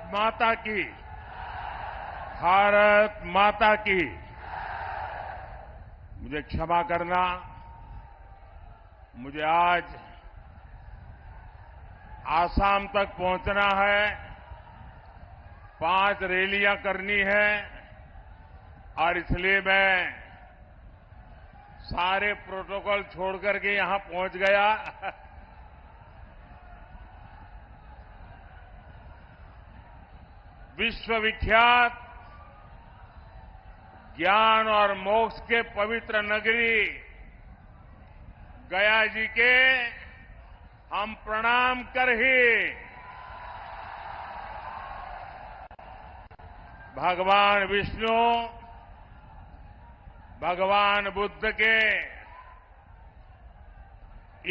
माता की, भारत माता की। मुझे क्षमा करना, मुझे आज आसाम तक पहुंचना है, 5 रैलियां करनी है और इसलिए मैं सारे प्रोटोकॉल छोड़ करके यहां पहुंच गया। विश्वविख्यात ज्ञान और मोक्ष के पवित्र नगरी गया जी के हम प्रणाम कर ही भगवान विष्णु, भगवान बुद्ध के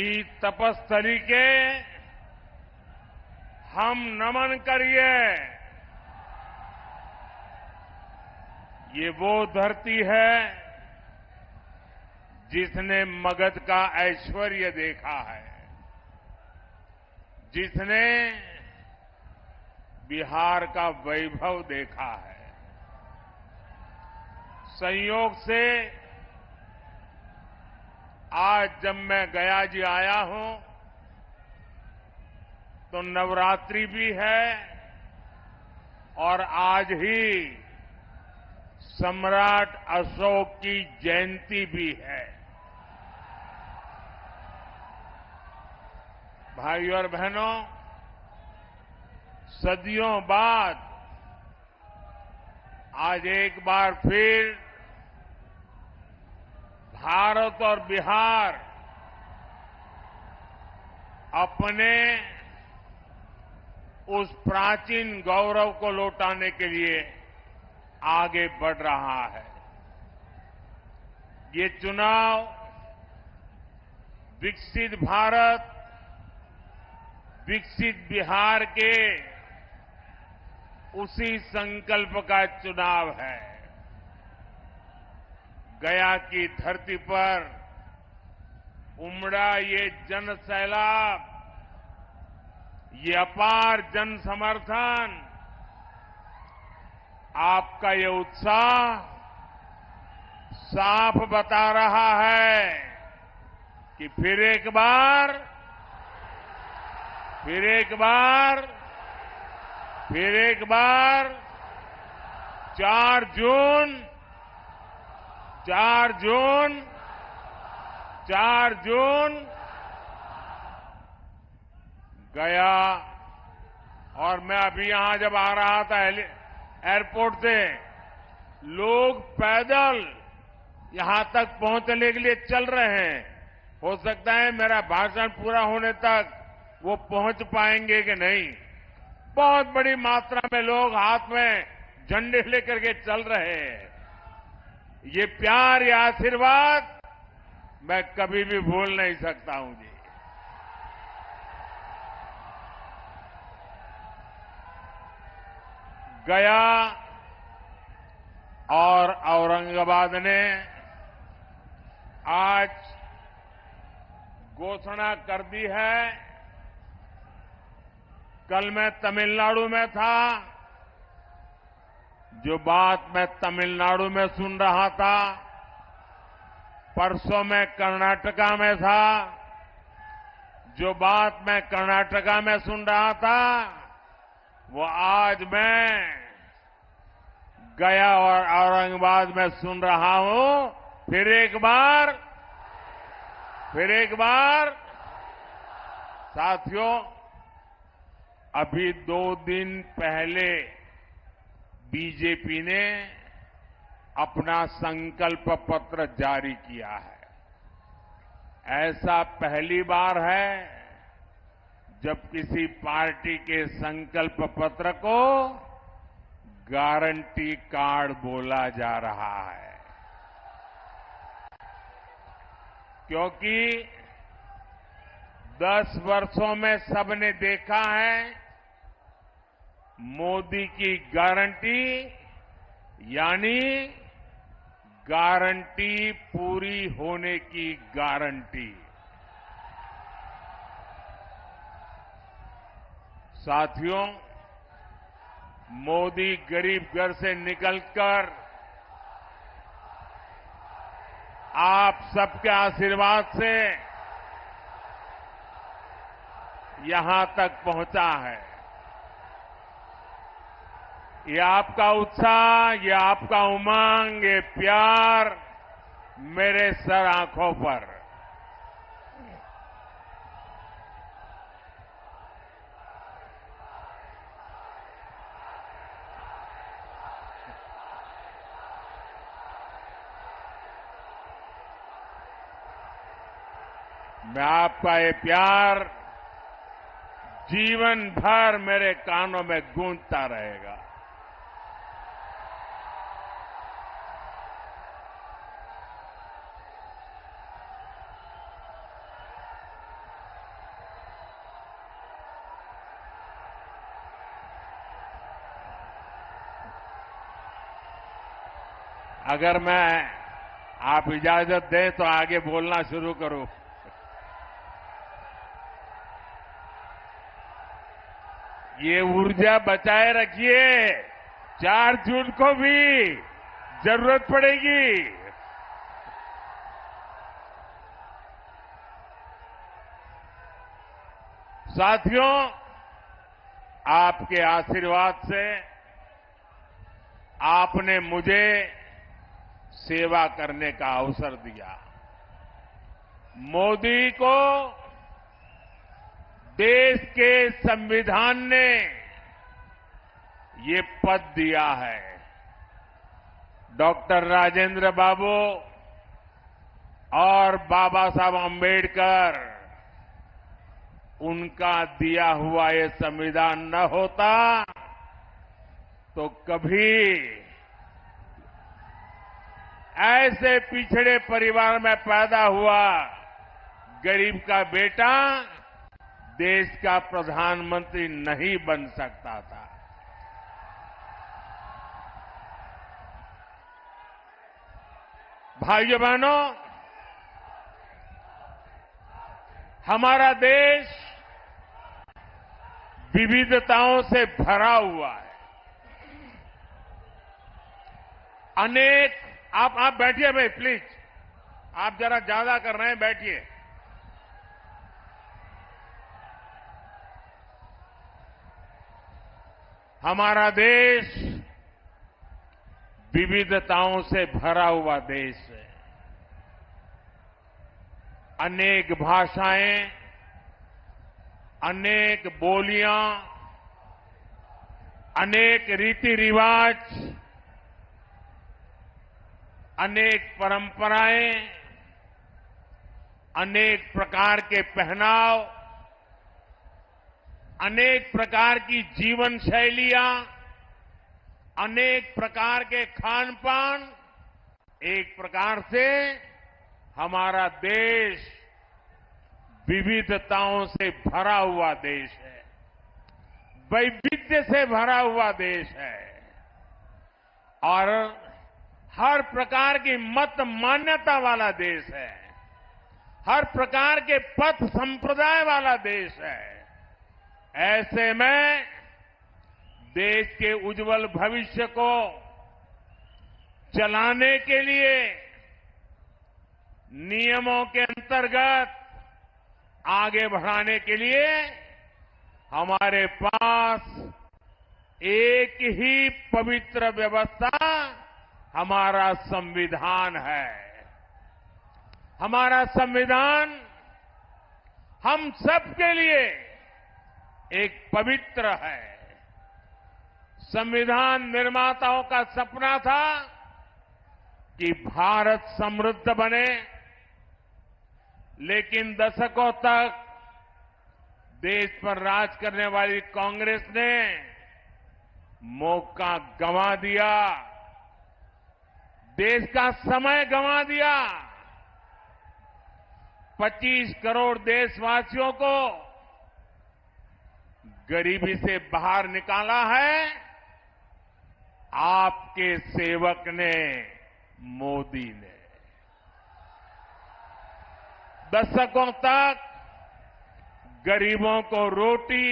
इस तपस्थली के हम नमन करिए। ये वो धरती है जिसने मगध का ऐश्वर्य देखा है, जिसने बिहार का वैभव देखा है। संयोग से आज जब मैं गया जी आया हूं तो नवरात्रि भी है और आज ही सम्राट अशोक की जयंती भी है। भाइयों और बहनों, सदियों बाद आज एक बार फिर भारत और बिहार अपने उस प्राचीन गौरव को लौटाने के लिए आगे बढ़ रहा है। ये चुनाव विकसित भारत, विकसित बिहार के उसी संकल्प का चुनाव है। गया की धरती पर उमड़ा ये जन सैलाब, ये अपार जन समर्थन, आपका ये उत्साह साफ बता रहा है कि फिर एक बार 4 जून गया। और मैं अभी यहां जब आ रहा था एयरपोर्ट से, लोग पैदल यहां तक पहुंचने के लिए चल रहे हैं। हो सकता है मेरा भाषण पूरा होने तक वो पहुंच पाएंगे कि नहीं। बहुत बड़ी मात्रा में लोग हाथ में झंडे लेकर के चल रहे हैं। ये प्यार, ये आशीर्वाद मैं कभी भी भूल नहीं सकता हूं जी। गया और औरंगाबाद ने आज घोषणा कर दी है। कल मैं तमिलनाडु में था, जो बात मैं तमिलनाडु में सुन रहा था, परसों मैं कर्नाटका में था, जो बात मैं कर्नाटका में सुन रहा था, वो आज मैं गया और औरंगाबाद में सुन रहा हूं। फिर एक बार साथियों, अभी 2 दिन पहले बीजेपी ने अपना संकल्प पत्र जारी किया है। ऐसा पहली बार है जब किसी पार्टी के संकल्प पत्र को गारंटी कार्ड बोला जा रहा है, क्योंकि 10 वर्षों में सबने देखा है, मोदी की गारंटी यानी गारंटी पूरी होने की गारंटी। साथियों, मोदी गरीब घर से निकलकर आप सबके आशीर्वाद से यहां तक पहुंचा है। ये आपका उत्साह, ये आपका उमंग, ये प्यार मेरे सर आंखों पर। मैं आपका ये प्यार जीवन भर मेरे कानों में गूंजता रहेगा। अगर आप इजाजत दें तो आगे बोलना शुरू करूं। ये ऊर्जा बचाए रखिए, 4 जून को भी जरूरत पड़ेगी। साथियों, आपके आशीर्वाद से आपने मुझे सेवा करने का अवसर दिया। मोदी को देश के संविधान ने ये पद दिया है। डॉक्टर राजेंद्र बाबू और बाबा साहब अम्बेडकर, उनका दिया हुआ ये संविधान न होता तो कभी ऐसे पिछड़े परिवार में पैदा हुआ गरीब का बेटा देश का प्रधानमंत्री नहीं बन सकता था। भाइयों बहनों, हमारा देश विविधताओं से भरा हुआ है। अनेक आप बैठिए भाई, प्लीज। आप जरा ज्यादा कर रहे हैं, बैठिए। हमारा देश विविधताओं से भरा हुआ देश है। अनेक भाषाएं, अनेक बोलियां, अनेक रीति रिवाज, अनेक परंपराएं, अनेक प्रकार के पहनाव, अनेक प्रकार की जीवन शैलियां, अनेक प्रकार के खान पान, एक प्रकार से हमारा देश विविधताओं से भरा हुआ देश है, वैविध्य से भरा हुआ देश है और हर प्रकार की मत मान्यता वाला देश है, हर प्रकार के पथ संप्रदाय वाला देश है। ऐसे में देश के उज्जवल भविष्य को चलाने के लिए नियमों के अंतर्गत आगे बढ़ाने के लिए हमारे पास एक ही पवित्र व्यवस्था, हमारा संविधान है। हमारा संविधान हम सबके लिए एक पवित्र है। संविधान निर्माताओं का सपना था कि भारत समृद्ध बने, लेकिन दशकों तक देश पर राज करने वाली कांग्रेस ने मौका गंवा दिया, देश का समय गंवा दिया। 25 करोड़ देशवासियों को गरीबी से बाहर निकाला है आपके सेवक ने, मोदी ने। दशकों तक गरीबों को रोटी,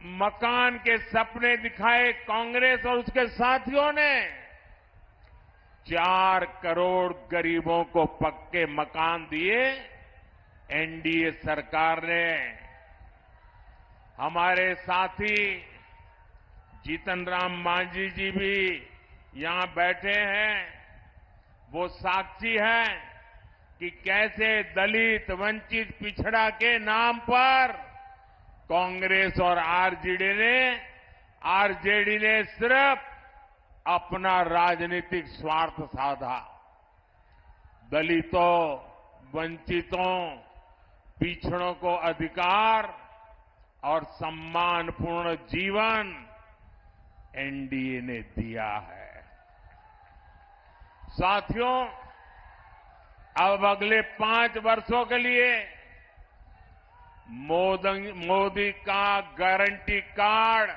मकान के सपने दिखाए कांग्रेस और उसके साथियों ने 4 करोड़ गरीबों को पक्के मकान दिए एनडीए सरकार ने। हमारे साथी जीतन राम मांझी जी भी यहां बैठे हैं। वो साक्षी हैं कि कैसे दलित, वंचित, पिछड़ा के नाम पर कांग्रेस और आरजेडी ने सिर्फ अपना राजनीतिक स्वार्थ साधा। दलितों, वंचितों, पिछड़ों को अधिकार और सम्मानपूर्ण जीवन एनडीए ने दिया है। साथियों, अब अगले 5 वर्षों के लिए मोदी का गारंटी कार्ड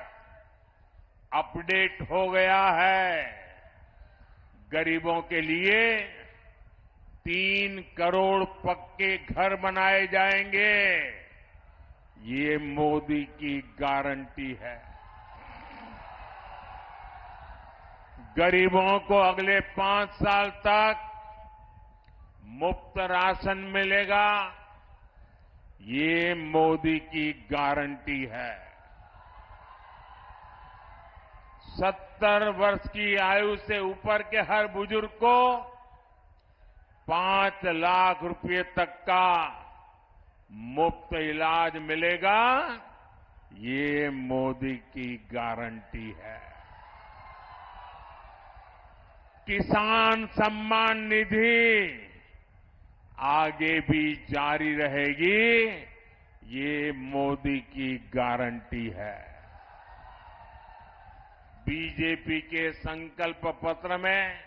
अपडेट हो गया है। गरीबों के लिए 3 करोड़ पक्के घर बनाए जाएंगे। ये मोदी की गारंटी है। गरीबों को अगले 5 साल तक मुफ्त राशन मिलेगा। ये मोदी की गारंटी है। 70 वर्ष की आयु से ऊपर के हर बुजुर्ग को 5 लाख रुपए तक का मुफ्त इलाज मिलेगा। ये मोदी की गारंटी है। किसान सम्मान निधि आगे भी जारी रहेगी। ये मोदी की गारंटी है। बीजेपी के संकल्प पत्र में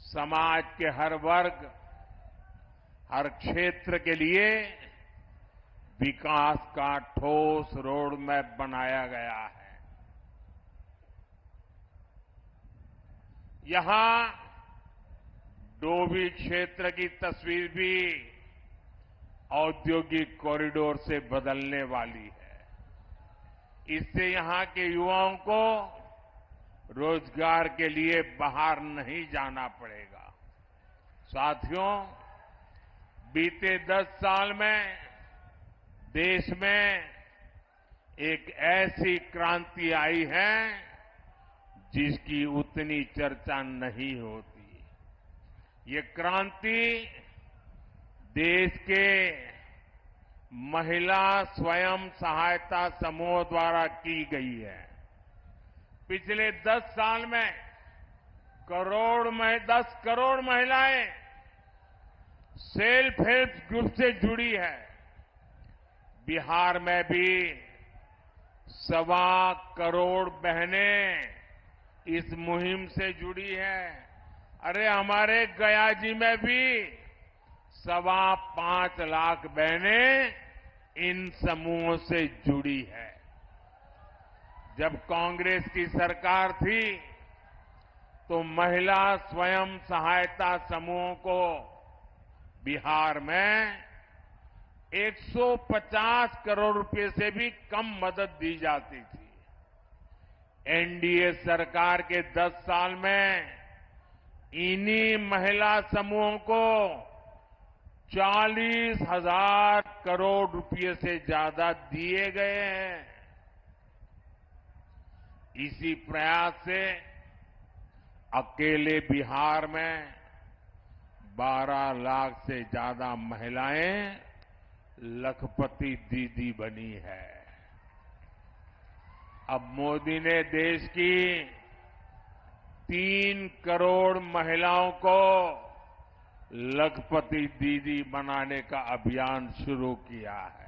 समाज के हर वर्ग, हर क्षेत्र के लिए विकास का ठोस रोड मैप बनाया गया है। यहां डोभी क्षेत्र की तस्वीर भी औद्योगिक कॉरिडोर से बदलने वाली है। इससे यहां के युवाओं को रोजगार के लिए बाहर नहीं जाना पड़ेगा। साथियों, बीते 10 साल में देश में एक ऐसी क्रांति आई है जिसकी उतनी चर्चा नहीं होती। ये क्रांति देश के महिला स्वयं सहायता समूह द्वारा की गई है। पिछले 10 साल में 10 करोड़ महिलाएं सेल्फ हेल्प ग्रुप से जुड़ी है। बिहार में भी 1.25 करोड़ बहनें इस मुहिम से जुड़ी है। अरे हमारे गया जी में भी 5.25 लाख बहनें इन समूहों से जुड़ी है। जब कांग्रेस की सरकार थी तो महिला स्वयं सहायता समूहों को बिहार में 150 करोड़ रुपए से भी कम मदद दी जाती थी। एनडीए सरकार के 10 साल में इन्हीं महिला समूहों को 40,000 करोड़ रुपए से ज्यादा दिए गए हैं। इसी प्रयास से अकेले बिहार में 12 लाख से ज्यादा महिलाएं लखपति दीदी बनी है। अब मोदी ने देश की 3 करोड़ महिलाओं को लखपति दीदी बनाने का अभियान शुरू किया है।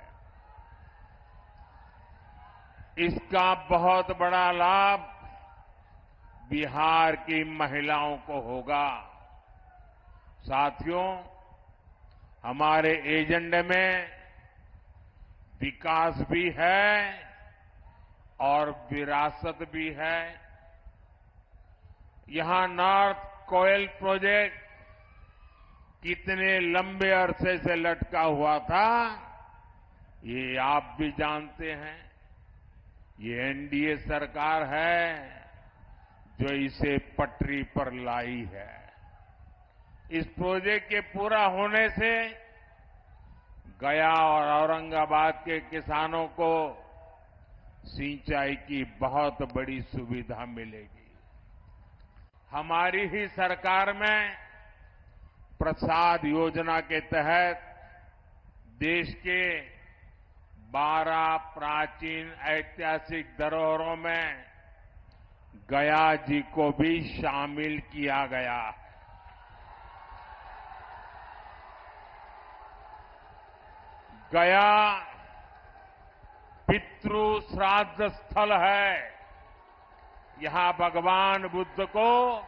इसका बहुत बड़ा लाभ बिहार की महिलाओं को होगा। साथियों, हमारे एजेंडे में विकास भी है और विरासत भी है। यहां नॉर्थ कोयल प्रोजेक्ट कितने लंबे अरसे से लटका हुआ था, ये आप भी जानते हैं। ये एनडीए सरकार है जो इसे पटरी पर लाई है। इस प्रोजेक्ट के पूरा होने से गया और औरंगाबाद के किसानों को सिंचाई की बहुत बड़ी सुविधा मिलेगी। हमारी ही सरकार में प्रसाद योजना के तहत देश के 12 प्राचीन ऐतिहासिक धरोहरों में गया जी को भी शामिल किया गया है। गया पितृ श्राद्ध स्थल है। यहां भगवान बुद्ध को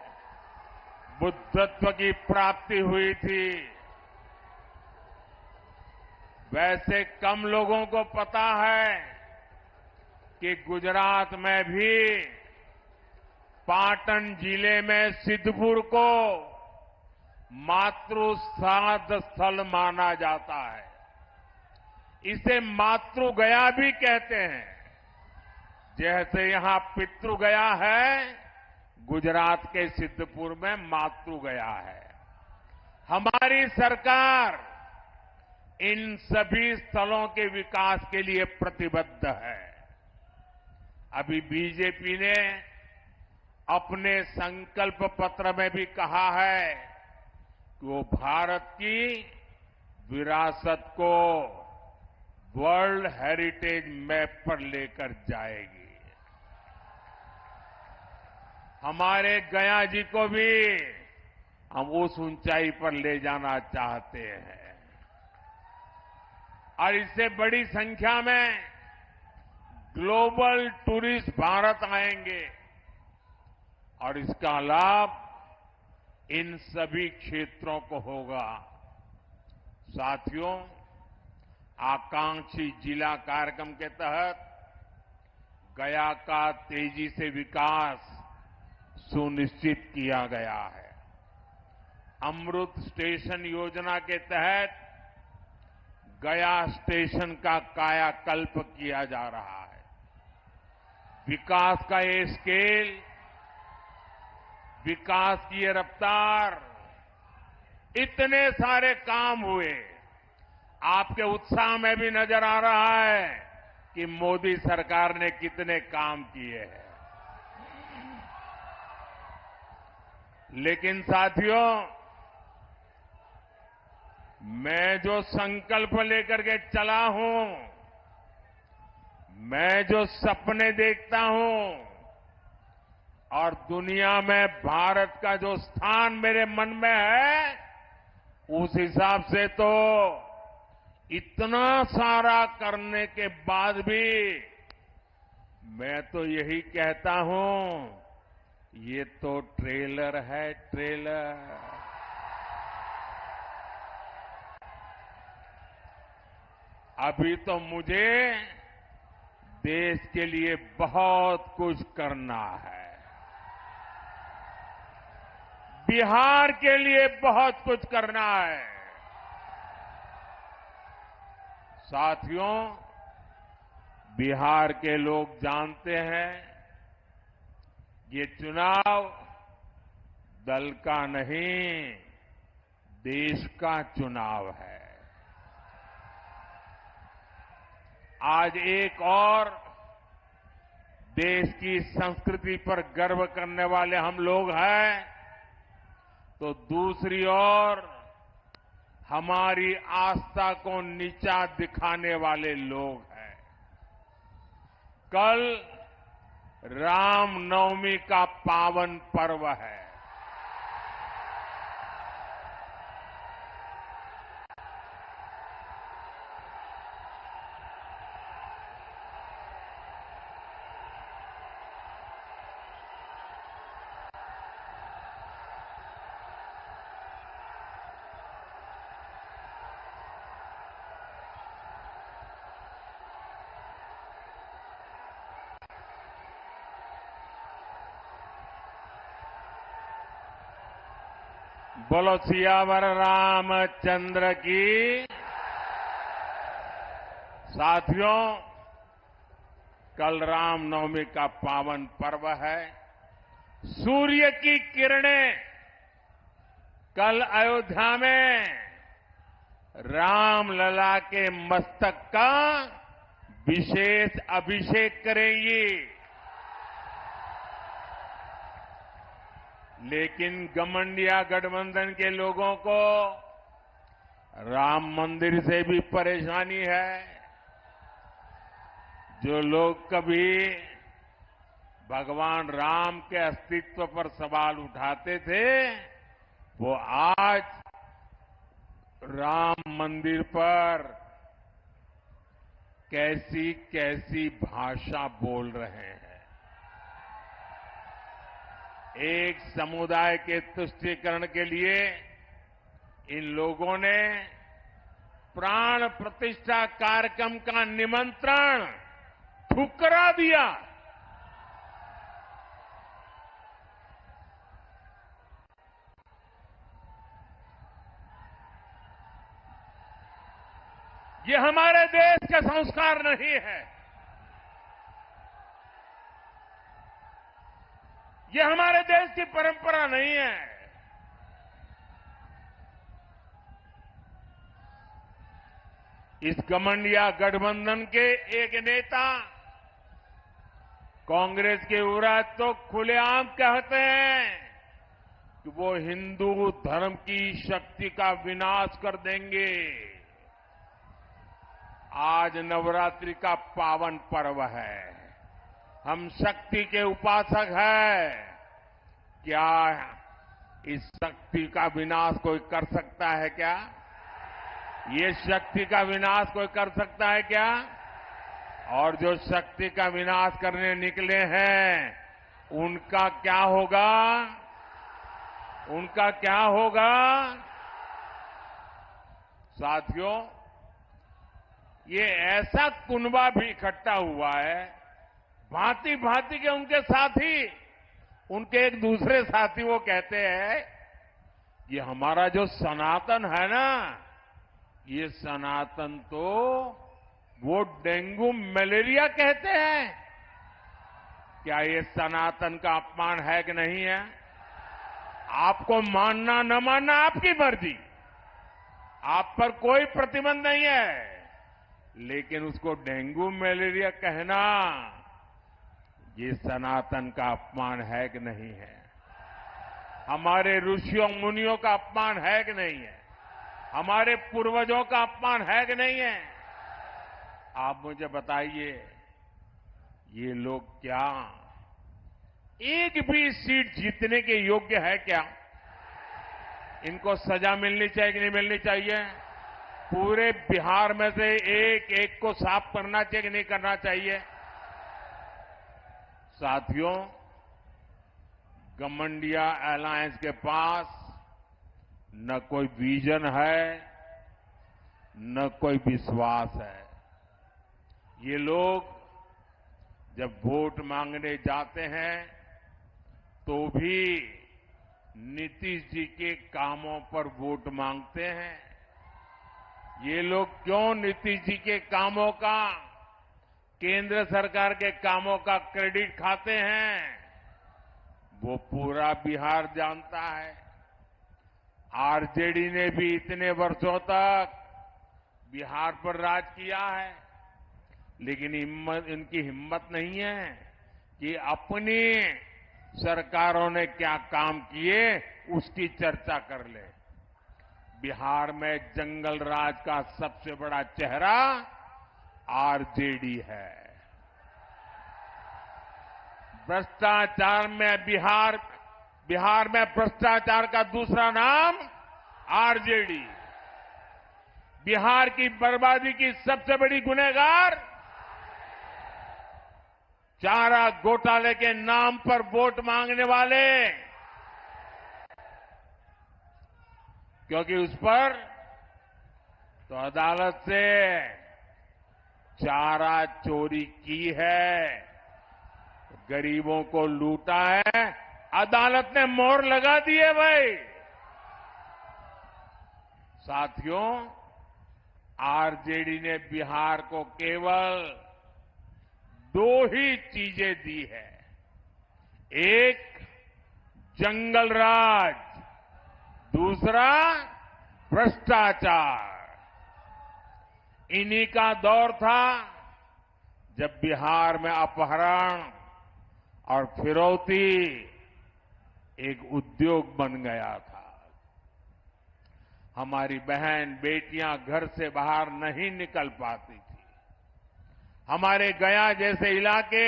बुद्धत्व की प्राप्ति हुई थी। वैसे कम लोगों को पता है कि गुजरात में भी पाटन जिले में सिद्धपुर को मातृ श्राद्ध स्थल माना जाता है। इसे मातृ गया भी कहते हैं। जैसे यहां पितृ गया है, गुजरात के सिद्धपुर में मातृ गया है। हमारी सरकार इन सभी स्थलों के विकास के लिए प्रतिबद्ध है। अभी बीजेपी ने अपने संकल्प पत्र में भी कहा है कि वो भारत की विरासत को वर्ल्ड हेरिटेज मैप पर लेकर जाएगी। हमारे गया जी को भी हम उस ऊंचाई पर ले जाना चाहते हैं और इससे बड़ी संख्या में ग्लोबल टूरिस्ट भारत आएंगे और इसका लाभ इन सभी क्षेत्रों को होगा। साथियों, आकांक्षी जिला कार्यक्रम के तहत गया का तेजी से विकास सुनिश्चित किया गया है। अमृत स्टेशन योजना के तहत गया स्टेशन का कायाकल्प किया जा रहा है। विकास का ये स्केल, विकास की ये रफ्तार, इतने सारे काम हुए, आपके उत्साह में भी नजर आ रहा है कि मोदी सरकार ने कितने काम किए हैं। लेकिन साथियों, मैं जो संकल्प लेकर के चला हूं, मैं जो सपने देखता हूं और दुनिया में भारत का जो स्थान मेरे मन में है, उस हिसाब से तो इतना सारा करने के बाद भी मैं तो यही कहता हूं, ये तो ट्रेलर है, ट्रेलर। अभी तो मुझे देश के लिए बहुत कुछ करना है। बिहार के लिए बहुत कुछ करना है। साथियों, बिहार के लोग जानते हैं, ये चुनाव दल का नहीं, देश का चुनाव है। आज एक और देश की संस्कृति पर गर्व करने वाले हम लोग हैं, तो दूसरी ओर हमारी आस्था को नीचा दिखाने वाले लोग हैं। कल रामनवमी का पावन पर्व है। बोलो सियावर रामचंद्र की। साथियों, कल रामनवमी का पावन पर्व है। सूर्य की किरणें कल अयोध्या में रामलला के मस्तक का विशेष अभिषेक करेंगी। लेकिन गठबंधन गठबंधन के लोगों को राम मंदिर से भी परेशानी है। जो लोग कभी भगवान राम के अस्तित्व पर सवाल उठाते थे, वो आज राम मंदिर पर कैसी कैसी भाषा बोल रहे हैं। एक समुदाय के तुष्टीकरण के लिए इन लोगों ने प्राण प्रतिष्ठा कार्यक्रम का निमंत्रण ठुकरा दिया। ये हमारे देश का संस्कार नहीं है। ये हमारे देश की परंपरा नहीं है। इस गठबंधन के एक नेता कांग्रेस के विरोध तो खुलेआम कहते हैं कि वो हिंदू धर्म की शक्ति का विनाश कर देंगे। आज नवरात्रि का पावन पर्व है। हम शक्ति के उपासक हैं। क्या इस शक्ति का विनाश कोई कर सकता है क्या? ये शक्ति का विनाश कोई कर सकता है क्या? और जो शक्ति का विनाश करने निकले हैं, उनका क्या होगा? उनका क्या होगा? साथियों, ये ऐसा कुनबा भी इकट्ठा हुआ है, भांति भांति के उनके साथी, उनके एक दूसरे साथी वो कहते हैं, ये हमारा जो सनातन है ना, ये सनातन तो वो डेंगू मलेरिया कहते हैं। क्या ये सनातन का अपमान है कि नहीं है? आपको मानना न मानना आपकी मर्जी, आप पर कोई प्रतिबंध नहीं है, लेकिन उसको डेंगू मलेरिया कहना ये सनातन का अपमान है कि नहीं है? हमारे ऋषियों मुनियों का अपमान है कि नहीं है? हमारे पूर्वजों का अपमान है कि नहीं है? आप मुझे बताइए, ये लोग क्या एक भी सीट जीतने के योग्य है क्या? इनको सजा मिलनी चाहिए कि नहीं मिलनी चाहिए? पूरे बिहार में से एक एक को साफ करना चाहिए कि नहीं करना चाहिए? साथियों, गठबंधन अलायंस के पास न कोई विजन है, न कोई विश्वास है। ये लोग जब वोट मांगने जाते हैं तो भी नीतीश जी के कामों पर वोट मांगते हैं। ये लोग क्यों नीतीश जी के कामों का, केंद्र सरकार के कामों का क्रेडिट खाते हैं? वो पूरा बिहार जानता है। आरजेडी ने भी इतने वर्षों तक बिहार पर राज किया है, लेकिन इनकी हिम्मत नहीं है कि अपनी सरकारों ने क्या काम किए उसकी चर्चा कर ले। बिहार में जंगल राज का सबसे बड़ा चेहरा आरजेडी है। भ्रष्टाचार में बिहार में भ्रष्टाचार का दूसरा नाम आरजेडी। बिहार की बर्बादी की सबसे बड़ी गुनहगार चारा घोटाले के नाम पर वोट मांगने वाले, क्योंकि उस पर तो अदालत से चारा चोरी की है, गरीबों को लूटा है, अदालत ने मोहर लगा दी है भाई। साथियों, आरजेडी ने बिहार को केवल दो ही चीजें दी है। एक जंगल राज, दूसरा भ्रष्टाचार। इन्हीं का दौर था जब बिहार में अपहरण और फिरौती एक उद्योग बन गया था। हमारी बहन बेटियां घर से बाहर नहीं निकल पाती थी। हमारे गया जैसे इलाके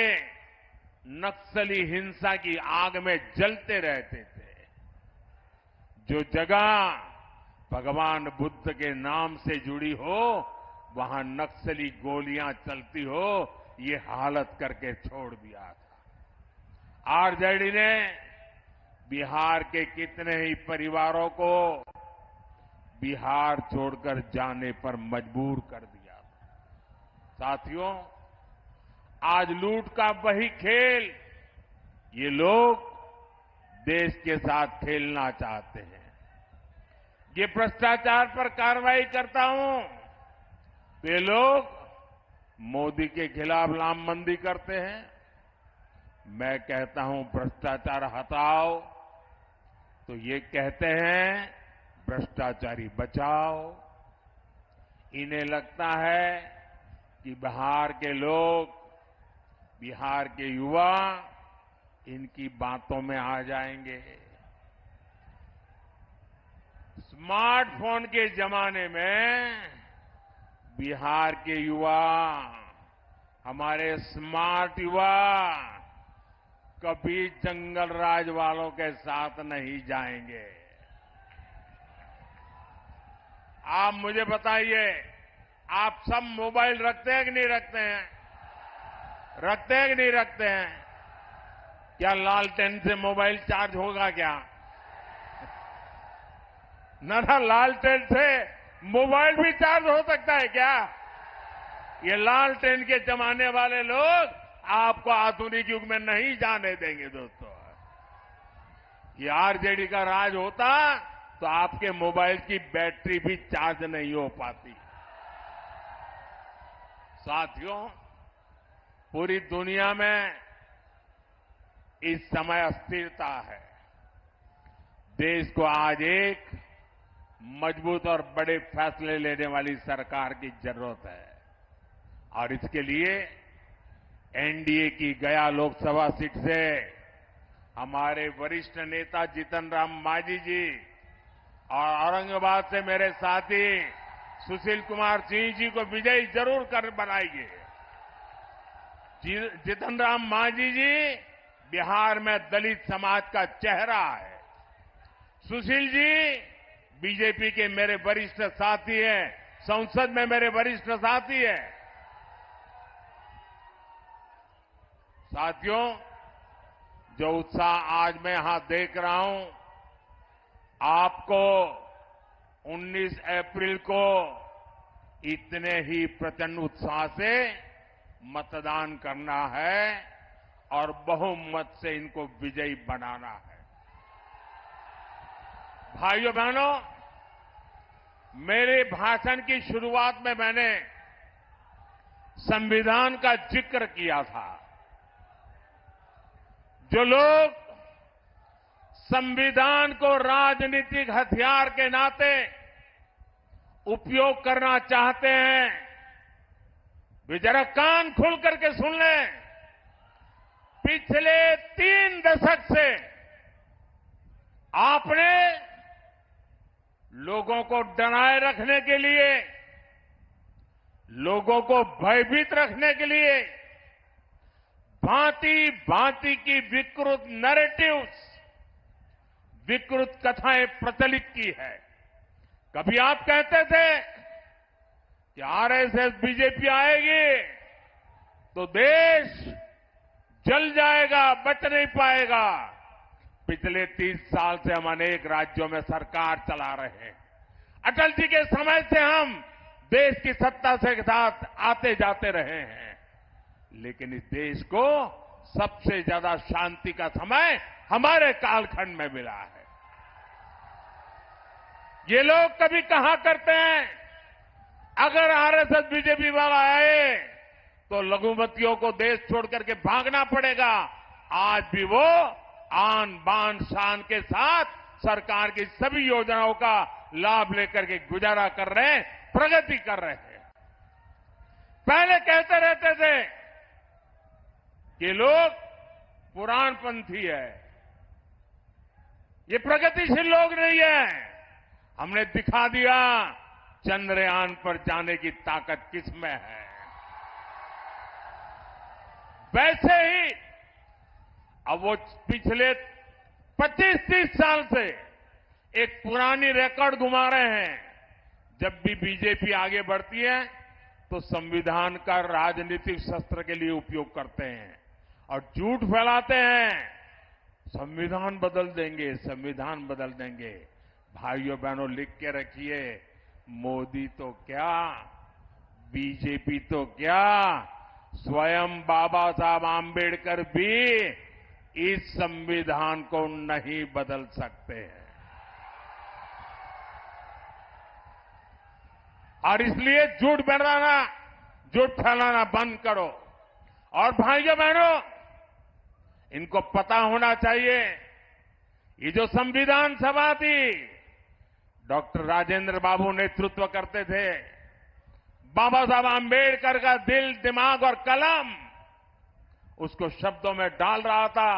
नक्सली हिंसा की आग में जलते रहते थे। जो जगह भगवान बुद्ध के नाम से जुड़ी हो, वहां नक्सली गोलियां चलती हो, ये हालत करके छोड़ दिया था। आरजेडी ने बिहार के कितने ही परिवारों को बिहार छोड़कर जाने पर मजबूर कर दिया था। साथियों, आज लूट का वही खेल ये लोग देश के साथ खेलना चाहते हैं। ये भ्रष्टाचार पर कार्रवाई करता हूं तो ये लोग मोदी के खिलाफ लामबंदी करते हैं। मैं कहता हूं भ्रष्टाचार हटाओ तो ये कहते हैं भ्रष्टाचारी बचाओ। इन्हें लगता है कि बिहार के लोग, बिहार के युवा इनकी बातों में आ जाएंगे। स्मार्टफोन के जमाने में बिहार के युवा, हमारे स्मार्ट युवा कभी जंगल राज वालों के साथ नहीं जाएंगे। आप मुझे बताइए, आप सब मोबाइल रखते हैं कि नहीं रखते हैं? रखते हैं कि नहीं रखते हैं? क्या लालटेन से मोबाइल चार्ज होगा क्या? ना लालटेन से मोबाइल भी चार्ज हो सकता है क्या? ये लालटेन के जमाने वाले लोग आपको आधुनिक युग में नहीं जाने देंगे दोस्तों। ये आरजेडी का राज होता तो आपके मोबाइल की बैटरी भी चार्ज नहीं हो पाती। साथियों, पूरी दुनिया में इस समय अस्थिरता है। देश को आज एक मजबूत और बड़े फैसले लेने वाली सरकार की जरूरत है और इसके लिए एनडीए की गया लोकसभा सीट से हमारे वरिष्ठ नेता जीतन राम मांझी जी और औरंगाबाद से मेरे साथी सुशील कुमार सिंह जी को विजयी जरूर कर बनाएंगे। जीतन राम मांझी जी बिहार में दलित समाज का चेहरा है। सुशील जी बीजेपी के मेरे वरिष्ठ साथी हैं, संसद में मेरे वरिष्ठ साथी हैं। साथियों, जो उत्साह आज मैं यहां देख रहा हूं, आपको 19 अप्रैल को इतने ही प्रचंड उत्साह से मतदान करना है और बहुमत से इनको विजयी बनाना है। भाइयों बहनों, मेरे भाषण की शुरुआत में मैंने संविधान का जिक्र किया था। जो लोग संविधान को राजनीतिक हथियार के नाते उपयोग करना चाहते हैं, वे जरा कान खोल करके सुन लें। पिछले 3 दशक से आपने लोगों को डराए रखने के लिए, लोगों को भयभीत रखने के लिए भांति भांति की विकृत नैरेटिव्स, विकृत कथाएं प्रचलित की है। कभी आप कहते थे कि आरएसएस बीजेपी आएगी तो देश जल जाएगा, बच नहीं पाएगा। पिछले 30 साल से हम अनेक राज्यों में सरकार चला रहे हैं। अटल जी के समय से हम देश की सत्ता से साथ आते जाते रहे हैं, लेकिन इस देश को सबसे ज्यादा शांति का समय हमारे कालखंड में मिला है। ये लोग कभी कहा करते हैं, अगर आरएसएस बीजेपी वाला आए तो लघुमतियों को देश छोड़ करके भागना पड़ेगा। आज भी वो आन बान शान के साथ सरकार की सभी योजनाओं का लाभ लेकर के गुजारा कर रहे हैं, प्रगति कर रहे हैं। पहले कहते रहते थे कि लोग पुराणपंथी है, ये प्रगतिशील लोग नहीं है। हमने दिखा दिया चंद्रयान पर जाने की ताकत किसमें है। वैसे ही अब वो पिछले 25-30 साल से एक पुरानी रिकॉर्ड घुमा रहे हैं। जब भी बीजेपी आगे बढ़ती है तो संविधान का राजनीतिक शस्त्र के लिए उपयोग करते हैं और झूठ फैलाते हैं, संविधान बदल देंगे, संविधान बदल देंगे। भाइयों बहनों, लिख के रखिए, मोदी तो क्या, बीजेपी तो क्या, स्वयं बाबा साहब आंबेडकर भी इस संविधान को नहीं बदल सकते हैं। और इसलिए झूठ फैलाना बंद करो। और भाइयों बहनों, इनको पता होना चाहिए, ये जो संविधान सभा थी, डॉक्टर राजेंद्र बाबू नेतृत्व करते थे। बाबा साहब आंबेडकर का दिल, दिमाग और कलम उसको शब्दों में डाल रहा था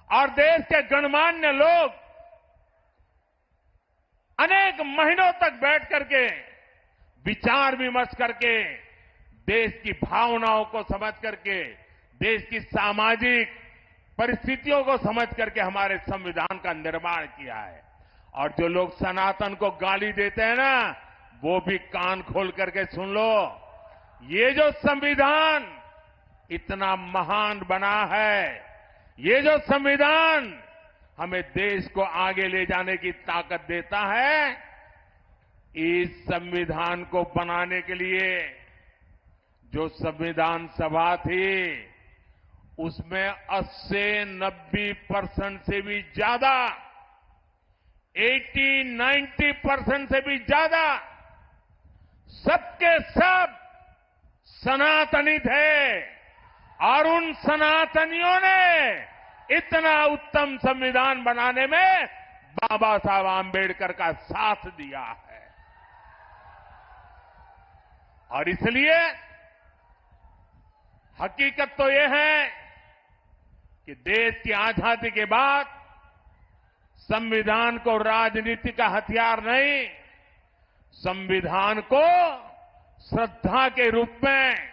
और देश के गणमान्य लोग अनेक महीनों तक बैठ करके विचार विमर्श करके देश की भावनाओं को समझ करके, देश की सामाजिक परिस्थितियों को समझ करके हमारे संविधान का निर्माण किया है। और जो लोग सनातन को गाली देते हैं ना, वो भी कान खोल करके सुन लो। ये जो संविधान इतना महान बना है, ये जो संविधान हमें देश को आगे ले जाने की ताकत देता है, इस संविधान को बनाने के लिए जो संविधान सभा थी, उसमें 80-90% से भी ज्यादा, 80-90% से भी ज्यादा सबके सब सनातनी थे। और उन सनातनियों ने इतना उत्तम संविधान बनाने में बाबा साहब आंबेडकर का साथ दिया है। और इसलिए हकीकत तो यह है कि देश की आजादी के बाद संविधान को राजनीति का हथियार नहीं, संविधान को श्रद्धा के रूप में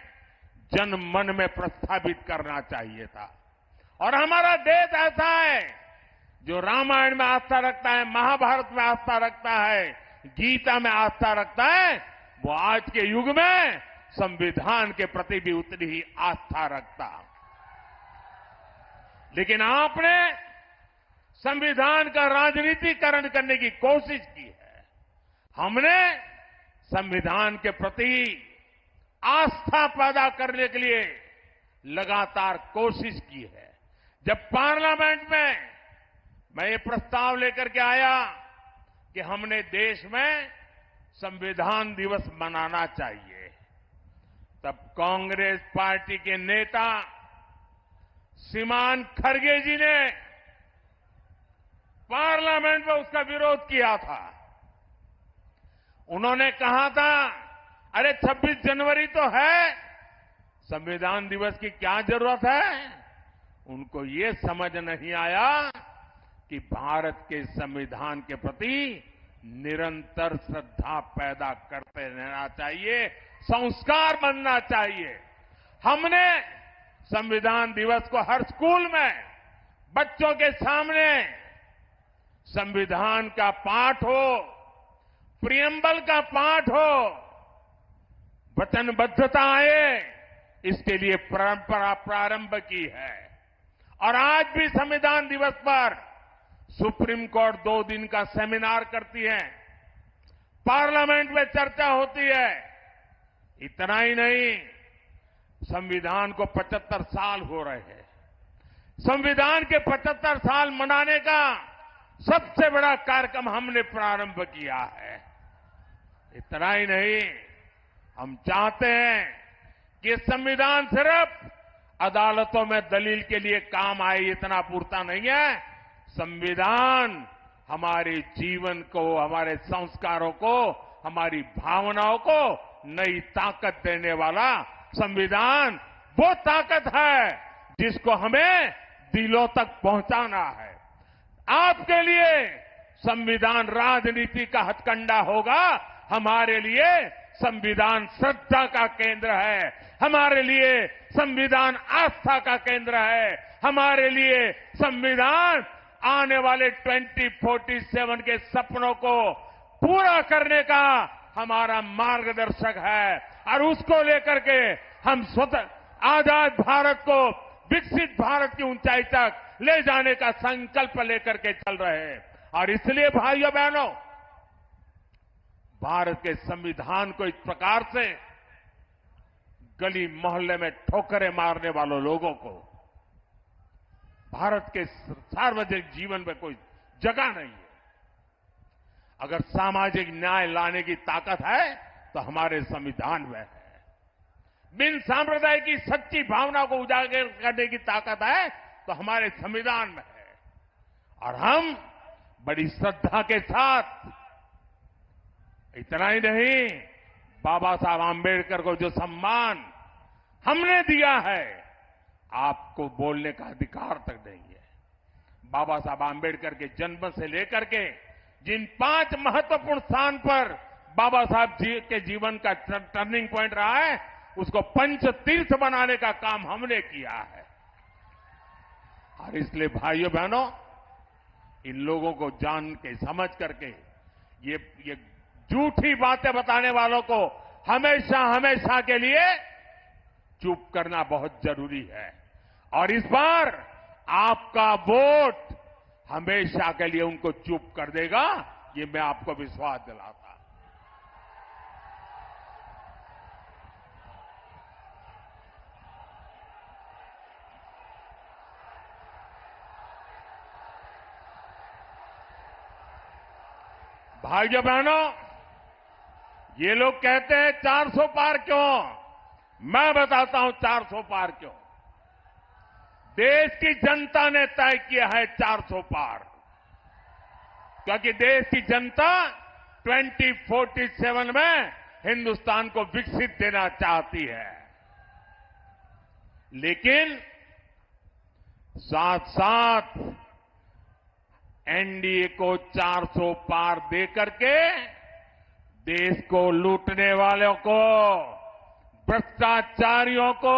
जन मन में प्रस्थापित करना चाहिए था। और हमारा देश ऐसा है जो रामायण में आस्था रखता है, महाभारत में आस्था रखता है, गीता में आस्था रखता है, वो आज के युग में संविधान के प्रति भी उतनी ही आस्था रखता। लेकिन आपने संविधान का राजनीतिकरण करने की कोशिश की है। हमने संविधान के प्रति आस्था पैदा करने के लिए लगातार कोशिश की है। जब पार्लियामेंट में मैं ये प्रस्ताव लेकर के आया कि हमने देश में संविधान दिवस मनाना चाहिए, तब कांग्रेस पार्टी के नेता श्रीमान खड़गे जी ने पार्लियामेंट में उसका विरोध किया था। उन्होंने कहा था, अरे 26 जनवरी तो है, संविधान दिवस की क्या जरूरत है। उनको ये समझ नहीं आया कि भारत के संविधान के प्रति निरंतर श्रद्धा पैदा करते रहना चाहिए, संस्कार बनना चाहिए। हमने संविधान दिवस को हर स्कूल में बच्चों के सामने संविधान का पाठ हो, प्रियम्बल का पाठ हो, वचनबद्धता आए, इसके लिए परंपरा प्रारंभ की है। और आज भी संविधान दिवस पर सुप्रीम कोर्ट 2 दिन का सेमिनार करती है, पार्लियामेंट में चर्चा होती है। इतना ही नहीं, संविधान को 75 साल हो रहे हैं। संविधान के 75 साल मनाने का सबसे बड़ा कार्यक्रम हमने प्रारंभ किया है। इतना ही नहीं, हम चाहते हैं कि संविधान सिर्फ अदालतों में दलील के लिए काम आए इतना पूरता नहीं है। संविधान हमारे जीवन को, हमारे संस्कारों को, हमारी भावनाओं को नई ताकत देने वाला संविधान वो ताकत है जिसको हमें दिलों तक पहुंचाना है। आपके लिए संविधान राजनीति का हथकंडा होगा, हमारे लिए संविधान श्रद्धा का केंद्र है, हमारे लिए संविधान आस्था का केंद्र है, हमारे लिए संविधान आने वाले 2047 के सपनों को पूरा करने का हमारा मार्गदर्शक है। और उसको लेकर के हम स्वतः आजाद भारत को विकसित भारत की ऊंचाई तक ले जाने का संकल्प लेकर के चल रहे हैं। और इसलिए भाइयों बहनों, भारत के संविधान को इस प्रकार से गली मोहल्ले में ठोकरें मारने वालों लोगों को भारत के सार्वजनिक जीवन में कोई जगह नहीं है। अगर सामाजिक न्याय लाने की ताकत है तो हमारे संविधान में है। बिन सांप्रदाय की सच्ची भावना को उजागर करने की ताकत है तो हमारे संविधान में है। और हम बड़ी श्रद्धा के साथ, इतना ही नहीं, बाबा साहब आंबेडकर को जो सम्मान हमने दिया है, आपको बोलने का अधिकार तक नहीं है। बाबा साहब आंबेडकर के जन्म से लेकर के जिन 5 महत्वपूर्ण स्थान पर बाबा साहब जी के जीवन का टर्निंग पॉइंट रहा है, उसको पंच तीर्थ बनाने का काम हमने किया है। और इसलिए भाइयों बहनों, इन लोगों को जान के समझ करके ये झूठी बातें बताने वालों को हमेशा हमेशा के लिए चुप करना बहुत जरूरी है। और इस बार आपका वोट हमेशा के लिए उनको चुप कर देगा, ये मैं आपको विश्वास दिलाता। भाइयों बहनों, ये लोग कहते हैं 400 पार क्यों? मैं बताता हूं 400 पार क्यों। देश की जनता ने तय किया है 400 पार, क्योंकि देश की जनता 2047 में हिंदुस्तान को विकसित देना चाहती है। लेकिन साथ साथ एनडीए को 400 पार दे करके देश को लूटने वालों को, भ्रष्टाचारियों को,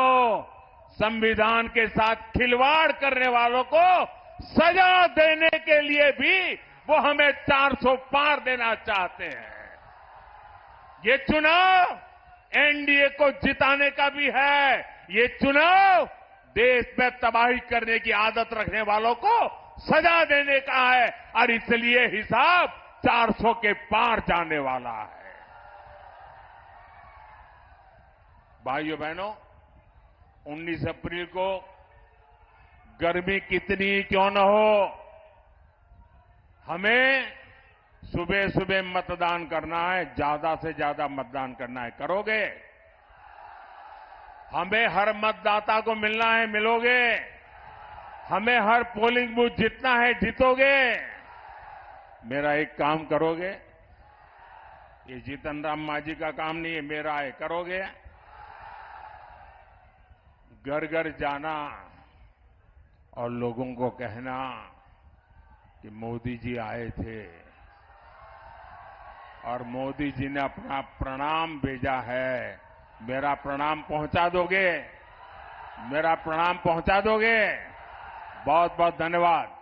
संविधान के साथ खिलवाड़ करने वालों को सजा देने के लिए भी वो हमें 400 पार देना चाहते हैं। ये चुनाव एनडीए को जिताने का भी है। ये चुनाव देश में तबाही करने की आदत रखने वालों को सजा देने का है। और इसलिए हिसाब 400 के पार जाने वाला है। भाइयों बहनों, 19 अप्रैल को गर्मी कितनी क्यों न हो, हमें सुबह सुबह मतदान करना है, ज्यादा से ज्यादा मतदान करना है। करोगे? हमें हर मतदाता को मिलना है, मिलोगे? हमें हर पोलिंग बूथ जीतना है, जीतोगे? मेरा एक काम करोगे? ये जीतन राम मांझी का काम नहीं है, मेरा है, करोगे? घर घर जाना और लोगों को कहना कि मोदी जी आए थे और मोदी जी ने अपना प्रणाम भेजा है। मेरा प्रणाम पहुंचा दोगे? मेरा प्रणाम पहुंचा दोगे? बहुत बहुत धन्यवाद।